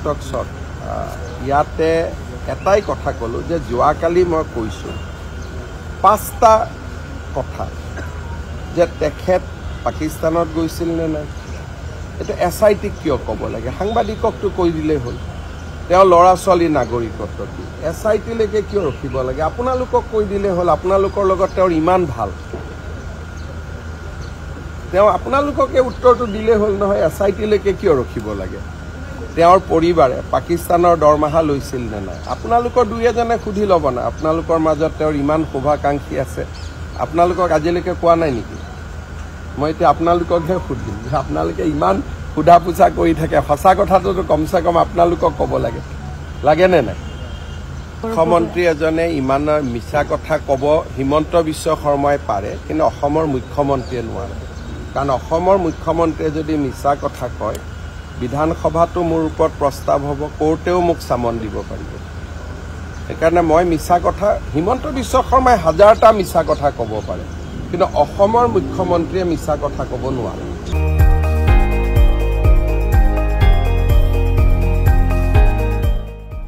টকছত ইয়াতে এটাই কথা ক'লোঁ যে যোৱাকালি মই কৈছোঁ 5টা কথা যে তেখেত পাকিস্তানত গৈছিল নে নাই এইটো SITক কিয় ক'ব লাগে সাংবাদিককতো কৈ দিলেই হ'ল তেওঁ ল'ৰা ছোৱালী নাগৰিকত্ব কি SITলৈকে কিয় ৰখিব লাগে আপোনালোকক কৈ দিলেই হ'ল আপোনালোকৰ লগত তেওঁৰ ইমান ভাল তেওঁ আপোনালোককে উত্তৰটো দিলেই হ'ল নহয় SITলৈকে কিয় ৰখিব লাগে তেওঁৰ পৰিবাৰে পাকিস্তানৰ দৰমহা লৈছিল নে নাই আপোনালোকৰ দুই এজনে সুধি ল'ব না আপোনালোকৰ মাজত তেওঁৰ ইমান শুভাকাংক্ষী আছে আপোনালোকক আজিলৈকে কোৱা নাই নেকি মই এতিয়া আপোনালোককহে সুধিম যে আপোনালোকে ইমান সুধা পোছা কৰি থাকে সঁচা কথাটোতো কমচে কম আপোনালোকক ক'ব লাগে নে নাই মুখ্যমন্ত্ৰী এজনে ইমান মিছা কথা ক'ব হিমন্ত বিশ্ব শৰ্মাই পাৰে কিন্তু অসমৰ মুখ্যমন্ত্ৰীয়ে নোৱাৰে কাৰণ অসমৰ মুখ্যমন্ত্ৰীয়ে যদি মিছা কথা কয় বিধানসভাটো মোৰ ওপৰত প্ৰস্তাৱ হ'ব কোৰ্টেও মোক চামন দিব পাৰিব সেইকাৰণে মই মিছা কথা হিমন্ত বিশ্ব শৰ্মাই হাজাৰটা মিছা কথা ক'ব পাৰে কিন্তু অসমৰ মুখ্যমন্ত্ৰীয়ে মিছা কথা ক'ব নোৱাৰে